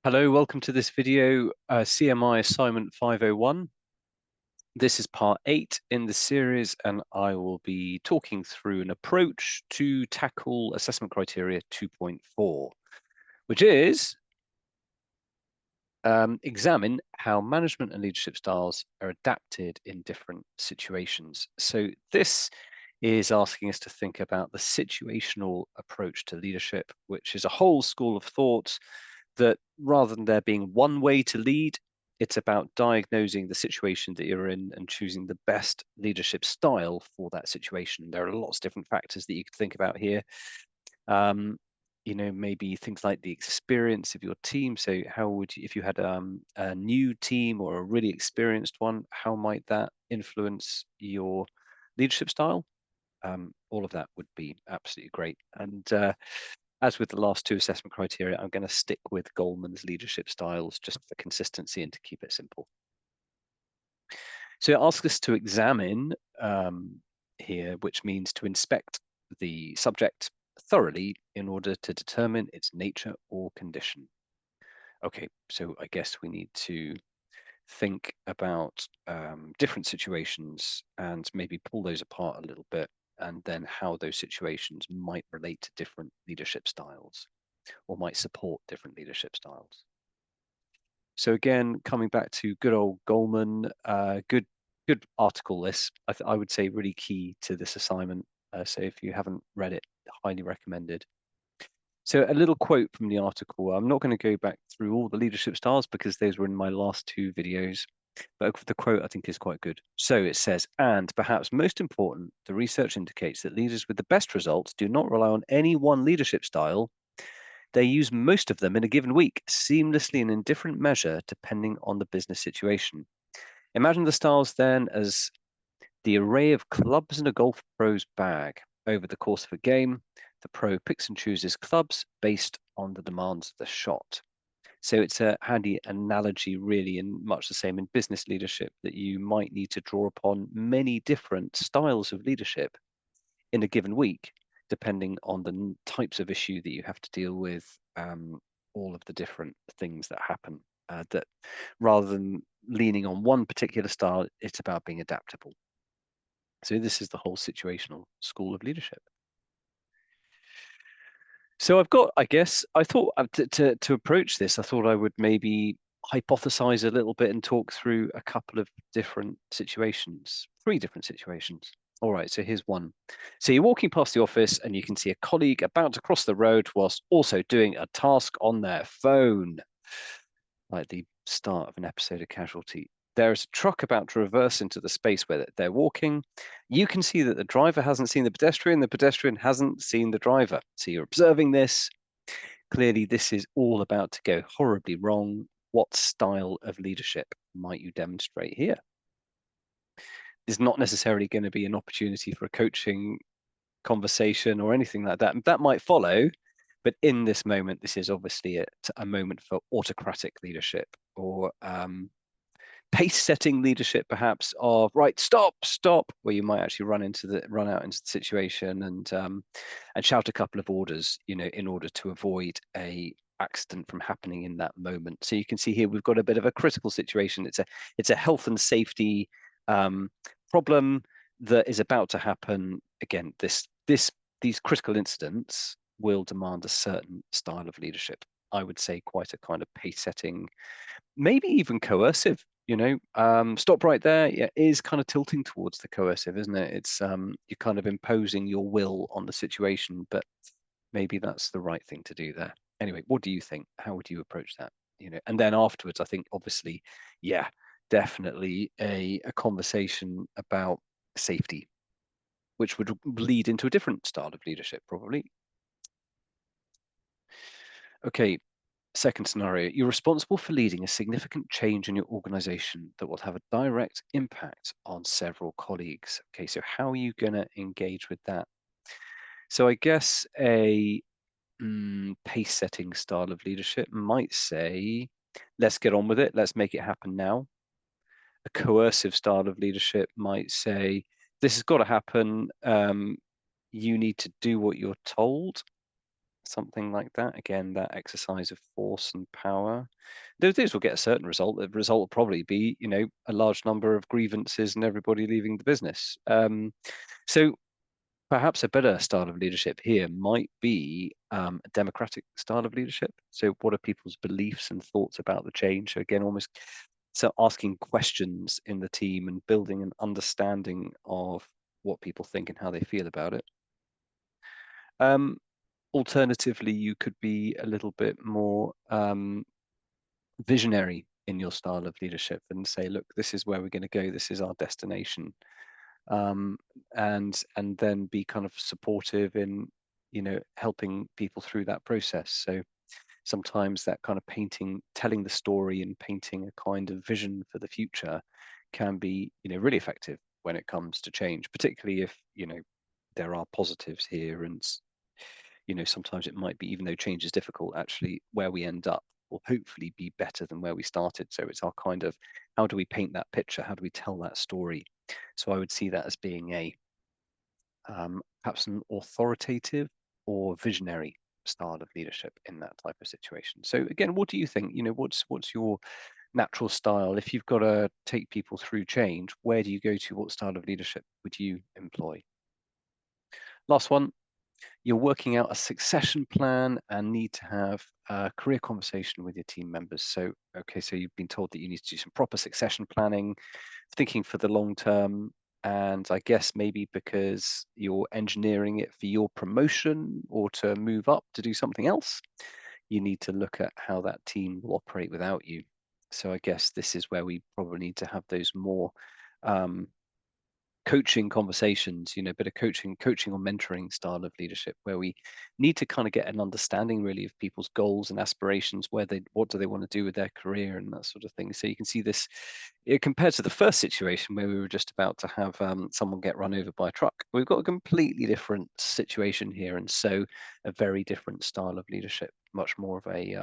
Hello, welcome to this video, CMI Assignment 501. This is part 8 in the series, and I will be talking through an approach to tackle assessment criteria 2.4, which is examine how management and leadership styles are adapted in different situations. So this is asking us to think about the situational approach to leadership, which is a whole school of thought that rather than there being one way to lead, it's about diagnosing the situation that you're in and choosing the best leadership style for that situation. There are lots of different factors that you could think about here. Um, maybe things like the experience of your team. So how would you, if you had a new team or a really experienced one, how might that influence your leadership style? All of that would be absolutely great. And as with the last two assessment criteria, I'm going to stick with Goleman's leadership styles just for consistency and to keep it simple. So it asks us to examine here, which means to inspect the subject thoroughly in order to determine its nature or condition. Okay, so I guess we need to think about different situations and maybe pull those apart a little bit, and then how those situations might relate to different leadership styles or might support different leadership styles. So again, coming back to good old Goleman, good article this. I would say really key to this assignment. So if you haven't read it, highly recommended. So a little quote from the article. I'm not going to go back through all the leadership styles because those were in my last two videos, but the quote I think is quite good. So it says, and perhaps most important, the research indicates that leaders with the best results do not rely on any one leadership style. They use most of them in a given week, seamlessly and in different measure, depending on the business situation. Imagine the styles then as the array of clubs in a golf pro's bag. Over the course of a game, the pro picks and chooses clubs based on the demands of the shot. So it's a handy analogy, really, and much the same in business leadership, that you might need to draw upon many different styles of leadership in a given week, depending on the types of issue that you have to deal with, all of the different things that happen. That rather than leaning on one particular style, it's about being adaptable. So this is the whole situational school of leadership. So I've got, I guess, I thought to approach this, I thought I would maybe hypothesize a little bit and talk through a couple of different situations, three different situations. All right, so here's one. So you're walking past the office and you can see a colleague about to cross the road whilst also doing a task on their phone, like the start of an episode of Casualty. There is a truck about to reverse into the space where they're walking. You can see that the driver hasn't seen the pedestrian hasn't seen the driver. So you're observing this. Clearly, this is all about to go horribly wrong. What style of leadership might you demonstrate here? There's not necessarily going to be an opportunity for a coaching conversation or anything like that. That might follow, but in this moment, this is obviously a moment for autocratic leadership or pace-setting leadership, perhaps of right, stop, where you might actually run out into the situation and shout a couple of orders, in order to avoid a accident from happening in that moment. So you can see here we've got a bit of a critical situation. It's a health and safety problem that is about to happen. Again, these critical incidents will demand a certain style of leadership. I would say quite a kind of pace-setting, maybe even coercive. Stop right there. Yeah, is kind of tilting towards the coercive, isn't it? It's you're kind of imposing your will on the situation, but maybe that's the right thing to do there. Anyway, what do you think? How would you approach that? And then afterwards, I think obviously, yeah, definitely a conversation about safety, which would lead into a different style of leadership, probably. Okay, second scenario, you're responsible for leading a significant change in your organization that will have a direct impact on several colleagues. Okay, so how are you going to engage with that? So I guess a pace setting style of leadership might say, let's get on with it, let's make it happen now. A coercive style of leadership might say, this has got to happen. You need to do what you're told. something like that. Again, that exercise of force and power. Those will get a certain result. The result will probably be, a large number of grievances and everybody leaving the business. So perhaps a better style of leadership here might be a democratic style of leadership. So, what are people's beliefs and thoughts about the change? So, again, almost so asking questions in the team and building an understanding of what people think and how they feel about it. Um, Alternatively, you could be a little bit more visionary in your style of leadership and say, look, this is where we're going to go. This is our destination. um, and then be kind of supportive in helping people through that process. So sometimes that kind of telling the story and painting a kind of vision for the future can be really effective when it comes to change, particularly if there are positives here. And sometimes it might be, even though change is difficult, actually where we end up will hopefully be better than where we started. So it's our kind of, how do we paint that picture, how do we tell that story? So I would see that as being a perhaps an authoritative or visionary style of leadership in that type of situation. So again, what do you think? What's your natural style? If you've got to take people through change, where do you go to? What style of leadership would you employ? Last one, you're working out a succession plan and need to have a career conversation with your team members. So, okay, so you've been told that you need to do some proper succession planning, thinking for the long term. And I guess maybe because you're engineering it for your promotion or to move up to do something else, you need to look at how that team will operate without you. So I guess this is where we probably need to have those more um, coaching conversations, a bit of coaching or mentoring style of leadership, where we need to kind of get an understanding really of people's goals and aspirations, what do they want to do with their career and that sort of thing. So you can see this compared to the first situation where we were just about to have someone get run over by a truck. We've got a completely different situation here, and so a very different style of leadership, much more of a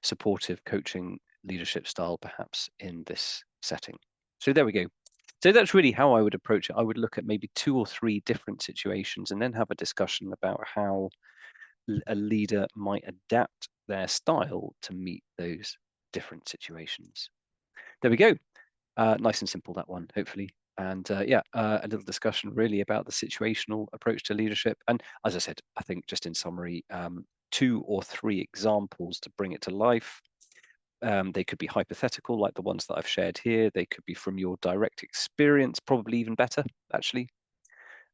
supportive coaching leadership style, perhaps in this setting. So there we go. So that's really how I would approach it. I would look at maybe two or three different situations and then have a discussion about how a leader might adapt their style to meet those different situations. There we go. Nice and simple, that one, hopefully. And yeah, a little discussion really about the situational approach to leadership. And as I said, I think just in summary, two or three examples to bring it to life. They could be hypothetical, like the ones that I've shared here. They could be from your direct experience, probably even better, actually.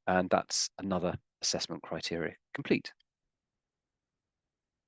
And that's another assessment criteria complete.